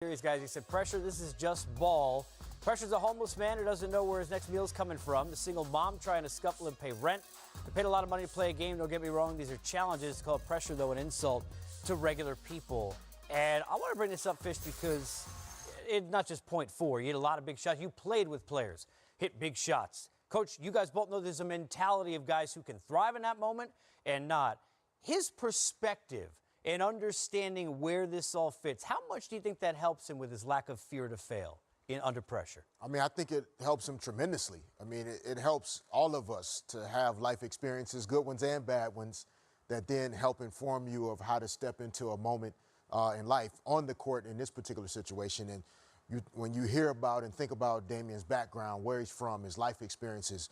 Series, guys. He said, pressure, this is just ball. Pressure's a homeless man who doesn't know where his next meal's coming from. The single mom trying to scuffle and pay rent. They paid a lot of money to play a game. Don't get me wrong. These are challenges. Call it pressure, though, an insult to regular people. And I want to bring this up, Fish, because it's not just point four. You hit a lot of big shots. You played with players, hit big shots. Coach, you guys both know there's a mentality of guys who can thrive in that moment and not. His perspective and understanding where this all fits, how much do you think that helps him with his lack of fear to fail under pressure? I mean, I think it helps him tremendously. I mean, it helps all of us to have life experiences, good ones and bad ones, that then help inform you of how to step into a moment in life on the court in this particular situation. And when you hear about and think about Damian's background, where he's from, his life experiences,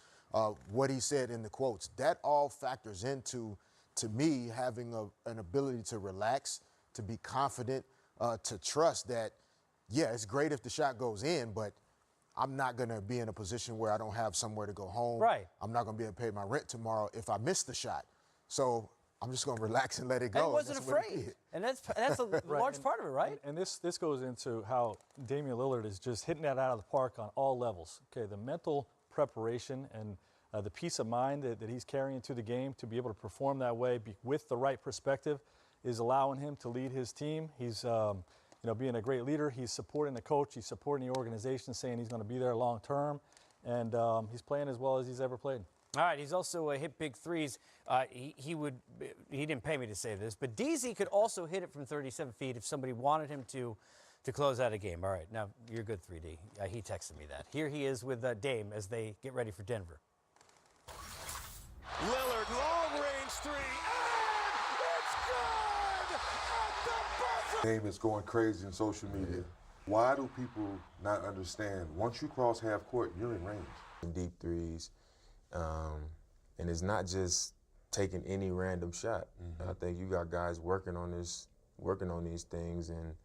what he said in the quotes, that all factors into, to me, having an ability to relax, to be confident, to trust that, yeah, it's great if the shot goes in, but I'm not going to be in a position where I don't have somewhere to go home. Right. I'm not going to be able to pay my rent tomorrow if I miss the shot. So I'm just going to relax and let it go. And he wasn't afraid. And that's a large part of it, right? And this goes into how Damian Lillard is just hitting that out of the park on all levels. Okay, the mental preparation and the peace of mind that he's carrying to the game to be able to perform that way with the right perspective is allowing him to lead his team. He's being a great leader. He's supporting the coach. He's supporting the organization, saying he's going to be there long term. And he's playing as well as he's ever played. All right, he's also hit big threes. He didn't pay me to say this, but DZ could also hit it from 37 feet if somebody wanted him to close out a game. All right, now you're good, 3D. He texted me that. Here he is with Dame as they get ready for Denver. Lillard, long-range three, and it's good at the buzzer! Dame is going crazy on social media. Why do people not understand? Once you cross half court, you're in range. Deep threes, and it's not just taking any random shot. I think you got guys working on these things and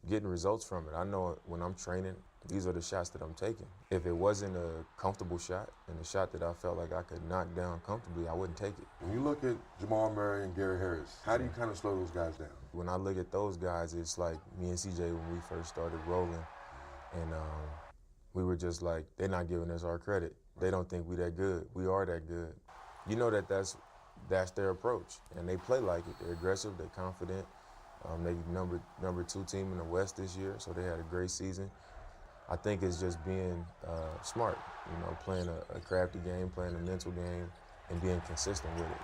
getting results from it. I know when I'm training, these are the shots that I'm taking. If it wasn't a comfortable shot and a shot that I felt like I could knock down comfortably, I wouldn't take it. When you look at Jamal Murray and Gary Harris, how do you kind of slow those guys down? When I look at those guys, it's like me and CJ when we first started rolling, and we were just like, they're not giving us our credit. They don't think we that good. We are that good. You know that's their approach, and they play like it. They're aggressive, they're confident. They number 2 team in the West this year, so they had a great season. I think it's just being smart, playing a crafty game, playing a mental game, and being consistent with it.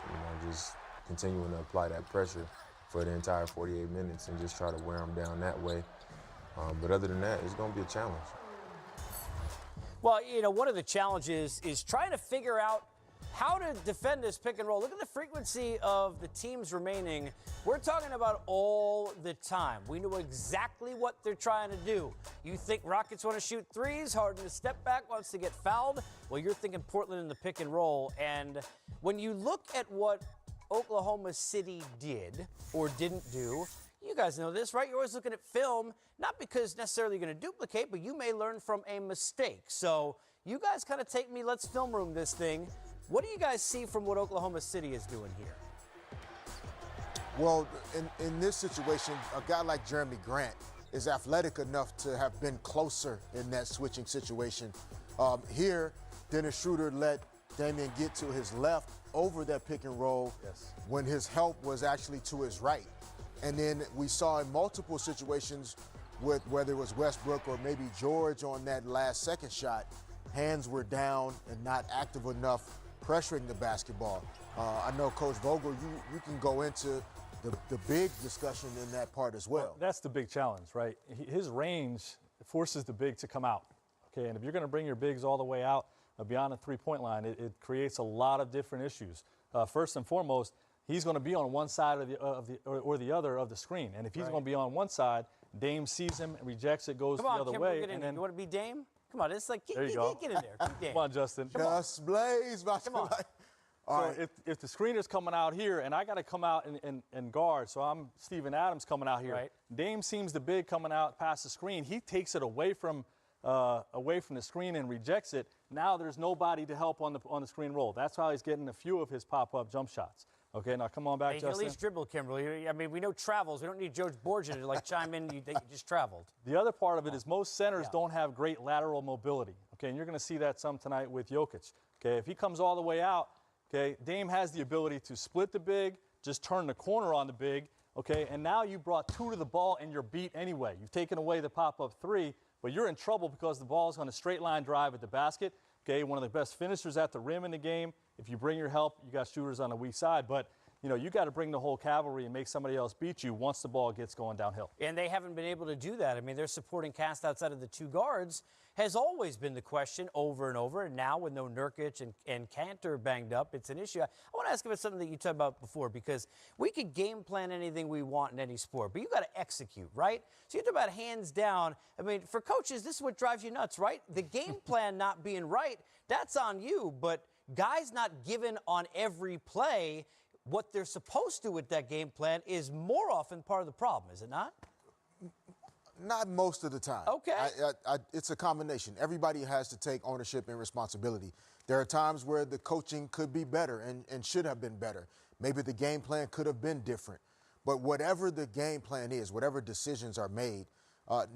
Just continuing to apply that pressure for the entire 48 minutes and just try to wear them down that way. But other than that, it's going to be a challenge. Well, one of the challenges is trying to figure out how to defend this pick and roll. Look at the frequency of the teams remaining. We're talking about all the time. We know exactly what they're trying to do. You think Rockets want to shoot threes, Harden to step back, wants to get fouled. Well, you're thinking Portland in the pick and roll. And when you look at what Oklahoma City did or didn't do, you guys know this, right? You're always looking at film, not because necessarily you're going to duplicate, but you may learn from a mistake. So you guys kind of take me, let's film room this thing. What do you guys see from what Oklahoma City is doing here? Well, in this situation, a guy like Jeremy Grant is athletic enough to have been closer in that switching situation. Here, Dennis Schroeder let Damian get to his left over that pick and roll when his help was actually to his right. And then we saw in multiple situations with whether it was Westbrook or maybe George on that last second shot, hands were down and not active enough pressuring the basketball. I know Coach Vogel, you can go into the big discussion in that part as well. That's the big challenge, right? His range forces the big to come out. Okay, and if you're going to bring your bigs all the way out beyond the three-point line, it creates a lot of different issues. First and foremost, he's going to be on one side or the other of the screen, and if he's going to be on one side, Dame sees him and rejects it, goes the other way. And then, you want to be Dame? Come on, it's like, get in there. Come on, Justin. Just blaze. Come on. So if the screener's coming out here and I got to come out and guard, so I'm Steven Adams coming out here. Right. Dame seems the big coming out past the screen. He takes it away from the screen and rejects it. Now there's nobody to help on the screen roll. That's how he's getting a few of his pop-up jump shots. Okay, now come on back, He can at Justin. least dribble, Kimberly. I mean, we know travels. We don't need George Borgia to like chime in. You think you just traveled. The other part of it is most centers don't have great lateral mobility. Okay, and you're going to see that some tonight with Jokic. Okay, if he comes all the way out, okay, Dame has the ability to split the big, just turn the corner on the big, okay, and now you brought 2 to the ball and you're beat anyway. You've taken away the pop-up 3, but you're in trouble because the ball's on a straight line drive at the basket. Okay, one of the best finishers at the rim in the game. If you bring your help, you got shooters on the weak side, but you got to bring the whole cavalry and make somebody else beat you once the ball gets going downhill. And they haven't been able to do that. I mean, their supporting cast outside of the 2 guards has always been the question over and over. And now with no Nurkic and Cantor banged up, it's an issue. I want to ask about something that you talked about before, because we could game plan anything we want in any sport, but you got to execute, right? So you talk about hands down. I mean, for coaches, this is what drives you nuts, right? The game plan not being right, that's on you. But guys not given on every play what they're supposed to with that game plan is more often part of the problem, is it not? Not most of the time. Okay. It's a combination. Everybody has to take ownership and responsibility. There are times where the coaching could be better and should have been better. Maybe the game plan could have been different. But whatever the game plan is, whatever decisions are made,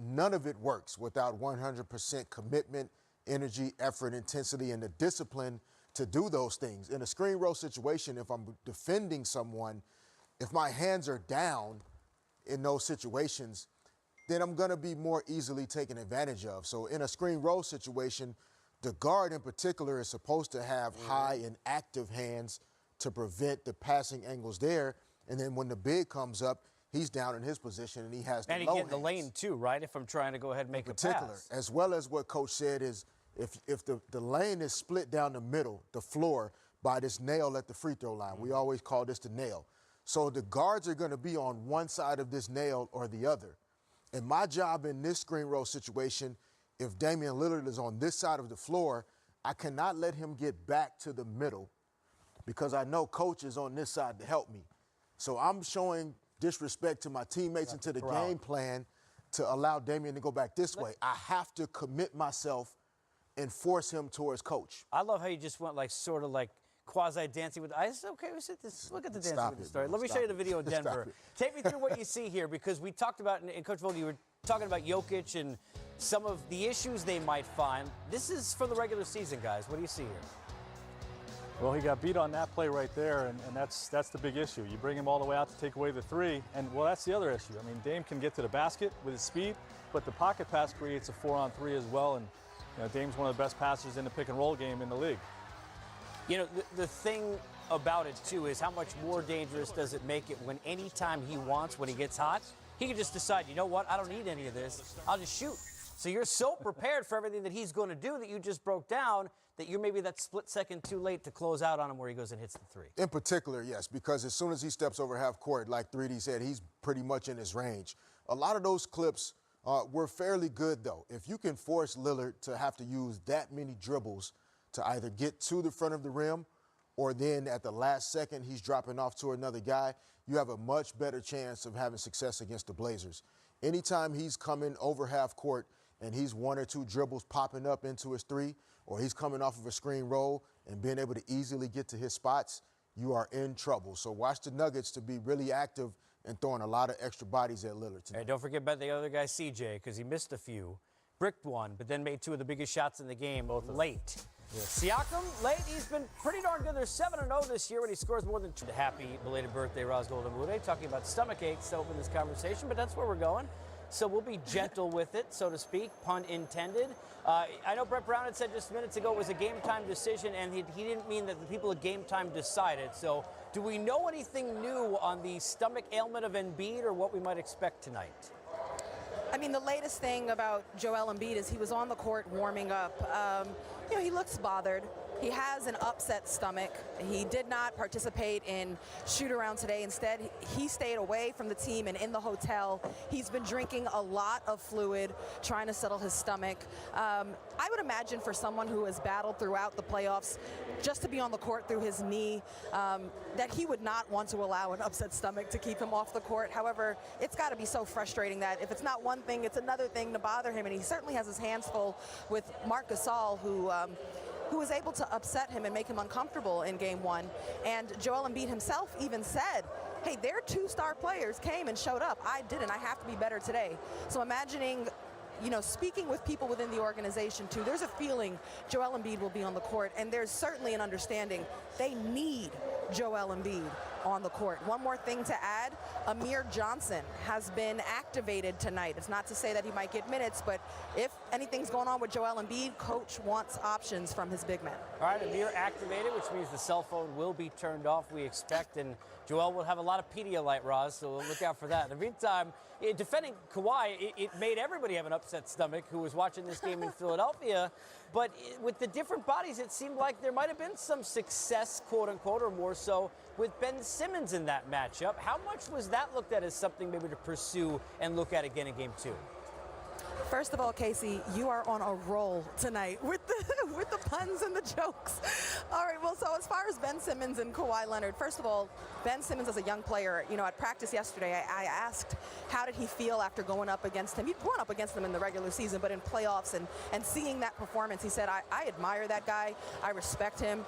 none of it works without 100% commitment, energy, effort, intensity, and the discipline to do those things. In a screen roll situation, if I'm defending someone, if my hands are down in those situations, then I'm going to be more easily taken advantage of. So in a screen roll situation, the guard in particular is supposed to have high and active hands to prevent the passing angles there. And then when the big comes up, he's down in his position and he has the low hands. And he get in the lane too, right? If I'm trying to go ahead and make a pass. As well as what Coach said is, if the lane is split down the middle, the floor, by this nail at the free throw line. We always call this the nail. So the guards are going to be on one side of this nail or the other. And my job in this screen roll situation, if Damian Lillard is on this side of the floor, I cannot let him get back to the middle because I know Coach is on this side to help me. So I'm showing disrespect to my teammates and to the game plan to allow Damian to go back this way. I have to commit myself and force him towards Coach. I love how you just went like sort of like quasi-dancing with the eyes. Okay, look at the dancing with the story. Let me show you the video in Denver. Take me through what you see here, because we talked about, and Coach Vogel, you were talking about Jokic and some of the issues they might find. This is for the regular season, guys. What do you see here? Well, he got beat on that play right there, and that's the big issue. You bring him all the way out to take away the 3, and, well, that's the other issue. I mean, Dame can get to the basket with his speed, but the pocket pass creates a 4-on-3 as well, and Dame's one of the best passers in the pick-and-roll game in the league. The thing about it, too, is how much more dangerous does it make it when any time he wants, when he gets hot, he can just decide, you know what, I don't need any of this, I'll just shoot. So you're so prepared for everything that he's going to do that you just broke down that you're maybe that split second too late to close out on him where he goes and hits the 3. In particular, yes, because as soon as he steps over half court, like 3D said, he's pretty much in his range. A lot of those clips were fairly good, though. If you can force Lillard to have to use that many dribbles to either get to the front of the rim or then at the last second he's dropping off to another guy, you have a much better chance of having success against the Blazers. Anytime he's coming over half court and he's 1 or 2 dribbles popping up into his 3, or he's coming off of a screen roll and being able to easily get to his spots, you are in trouble. So watch the Nuggets to be really active and throwing a lot of extra bodies at Lillard tonight. Hey, don't forget about the other guy, CJ, because he missed a few. Bricked one, but then made 2 of the biggest shots in the game, both late. Siakam, late, he's been pretty darn good. They're 7-0 this year when he scores more than 2. Happy belated birthday, Raz Goldenmude. Talking about stomach aches to open this conversation, but that's where we're going. So we'll be gentle with it, so to speak, pun intended. I know Brett Brown had said just minutes ago it was a game-time decision, and he didn't mean that the people at game-time decided. So do we know anything new on the stomach ailment of Embiid or what we might expect tonight? I mean, the latest thing about Joel Embiid is he was on the court warming up. He looks bothered. He has an upset stomach. He did not participate in shoot-around today. Instead, he stayed away from the team and in the hotel. He's been drinking a lot of fluid, trying to settle his stomach. I would imagine for someone who has battled throughout the playoffs, just to be on the court through his knee, that he would not want to allow an upset stomach to keep him off the court. However, it's got to be so frustrating that if it's not one thing, it's another thing to bother him. And he certainly has his hands full with Marc Gasol, who who was able to upset him and make him uncomfortable in game one. And Joel Embiid himself even said, hey, their 2 star players came and showed up. I didn't. I have to be better today. So imagining, you know, speaking with people within the organization too, there's a feeling Joel Embiid will be on the court, and there's certainly an understanding they need Joel Embiid on the court. One more thing to add, Amir Johnson has been activated tonight. It's not to say that he might get minutes, but if anything's going on with Joel Embiid, coach wants options from his big man. All right, Amir activated, which means the cell phone will be turned off, we expect, and Joel will have a lot of Pedialyte, Roz, so look out for that. In the meantime, defending Kawhi, it made everybody have an upset stomach who was watching this game in Philadelphia. But with the different bodies, it seemed like there might have been some success, quote unquote, or more so, with Ben Simmons in that matchup. How much was that looked at as something maybe to pursue and look at again in game 2? First of all, Casey, you are on a roll tonight with the puns and the jokes. All right, well, so as far as Ben Simmons and Kawhi Leonard, first of all, Ben Simmons as a young player, you know, at practice yesterday, I asked how did he feel after going up against him. He'd gone up against him in the regular season, but in playoffs and seeing that performance, he said, I admire that guy. I respect him.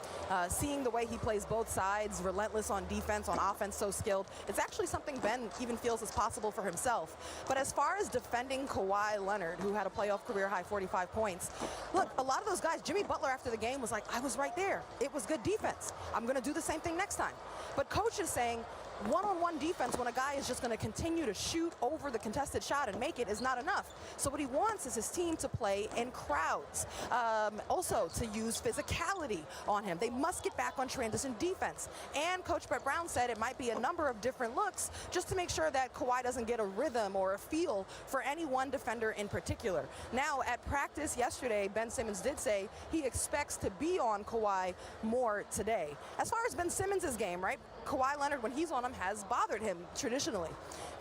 Seeing the way he plays both sides, relentless on defense, on offense, so skilled, it's actually something Ben even feels is possible for himself. But as far as defending Kawhi Leonard, who had a playoff career high 45 points. Look, a lot of those guys, Jimmy Butler after the game was like, I was right there. It was good defense. I'm going to do the same thing next time. But coach is saying, one-on-one defense when a guy is just going to continue to shoot over the contested shot and make it is not enough. So what he wants is his team to play in crowds, also to use physicality on him. They must get back on transition defense. And Coach Brett Brown said it might be a number of different looks just to make sure that Kawhi doesn't get a rhythm or a feel for any one defender in particular. Now, at practice yesterday, Ben Simmons did say he expects to be on Kawhi more today. As far as Ben Simmons' game, right? Kawhi Leonard, when he's on him, has bothered him traditionally.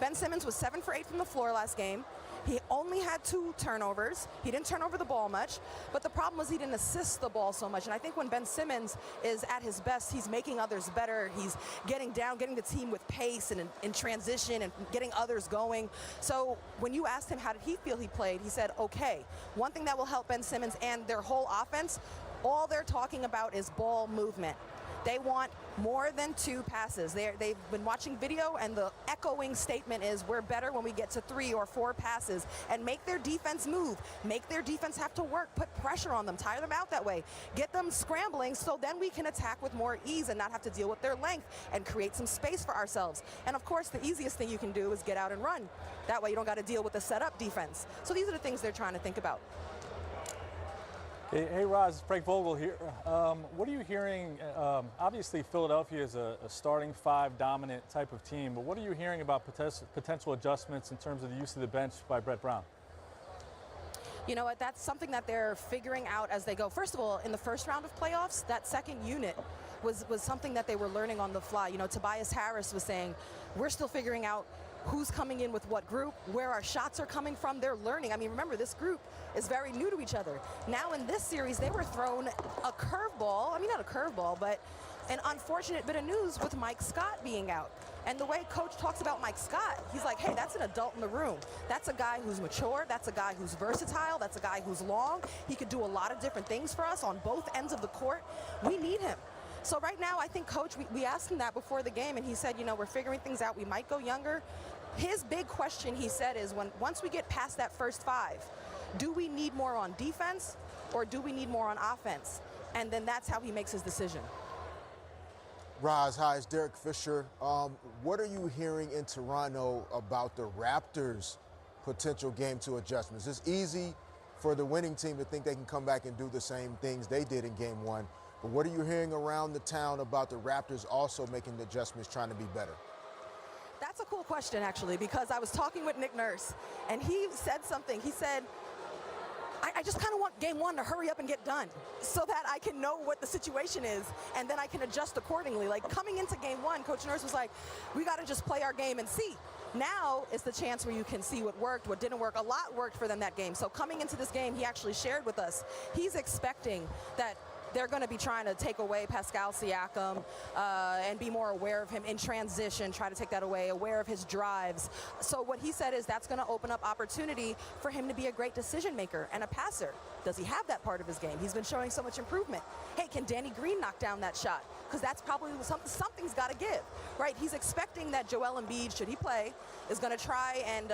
Ben Simmons was 7 for 8 from the floor last game. He only had 2 turnovers. He didn't turn over the ball much, but the problem was he didn't assist the ball so much. And I think when Ben Simmons is at his best, he's making others better. He's getting down, getting the team with pace and in transition and getting others going. So when you asked him how did he feel he played, he said, okay. One thing that will help Ben Simmons and their whole offense, all they're talking about is ball movement. They want more than 2 passes. They've been watching video, and the echoing statement is we're better when we get to 3 or 4 passes, and make their defense move, make their defense have to work, put pressure on them, tire them out that way, get them scrambling so then we can attack with more ease and not have to deal with their length and create some space for ourselves. And of course, the easiest thing you can do is get out and run. That way you don't got to deal with the setup defense. So these are the things they're trying to think about. Hey Roz, it's Frank Vogel here. What are you hearing? Obviously, Philadelphia is a starting 5 dominant type of team, but what are you hearing about potential adjustments in terms of the use of the bench by Brett Brown? You know what, that's something that they're figuring out as they go. First of all, in the first round of playoffs, that second unit was something that they were learning on the fly. You know, Tobias Harris was saying, we're still figuring out who's coming in with what group, where our shots are coming from. They're learning. I mean, remember, this group is very new to each other. Now in this series, they were thrown a curveball. I mean, not a curveball, but an unfortunate bit of news with Mike Scott being out. And the way coach talks about Mike Scott, he's like, hey, that's an adult in the room. That's a guy who's mature. That's a guy who's versatile. That's a guy who's long. He could do a lot of different things for us on both ends of the court. We need him. So right now, I think coach, we asked him that before the game, and he said, you know, we're figuring things out. We might go younger. His big question, he said, is once we get past that first 5, do we need more on defense or do we need more on offense? And then that's how he makes his decision. Roz, hi, it's Derek Fisher. What are you hearing in Toronto about the Raptors' potential Game 2 adjustments? It's easy for the winning team to think they can come back and do the same things they did in Game 1. But what are you hearing around the town about the Raptors also making the adjustments, trying to be better? That's a cool question, actually, because I was talking with Nick Nurse, and he said something. He said, I just kind of want Game 1 to hurry up and get done so that I can know what the situation is, and then I can adjust accordingly. Like, coming into Game 1, Coach Nurse was like, we got to just play our game and see. Now is the chance where you can see what worked, what didn't work. A lot worked for them that game. So coming into this game, he actually shared with us, he's expecting that they're going to be trying to take away Pascal Siakam and be more aware of him in transition, try to take that away, aware of his drives. So what he said is that's going to open up opportunity for him to be a great decision maker and a passer. Does he have that part of his game? He's been showing so much improvement. Hey, can Danny Green knock down that shot? Because that's probably something's got to give, right? He's expecting that Joel Embiid, should he play, is going to try and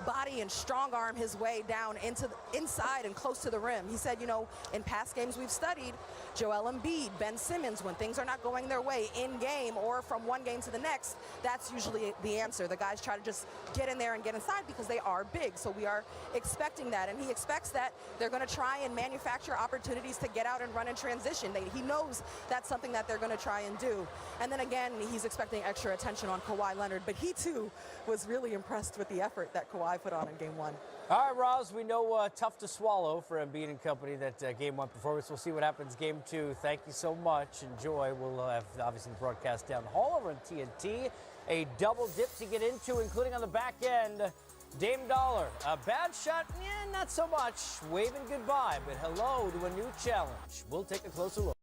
body and strong arm his way down into the inside and close to the rim. He said, you know, in past games we've studied, Joel Embiid, Ben Simmons, when things are not going their way in game or from one game to the next, that's usually the answer. The guys try to just get in there and get inside because they are big. So we are expecting that, and he expects that they're going to try and manufacture opportunities to get out and run in transition. He knows that's something that they're going to try and do. And then again, he's expecting extra attention on Kawhi Leonard, but he too was really impressed with the effort that Kawhi put on in Game 1. All right, Roz, we know tough to swallow for Embiid and company, that Game 1 performance. We'll see what happens Game 2. Thank you so much. Enjoy. We'll have, obviously, the broadcast down the hall over on TNT. A double dip to get into, including on the back end. Dame Dollar, a bad shot, not so much. Waving goodbye, but hello to a new challenge. We'll take a closer look.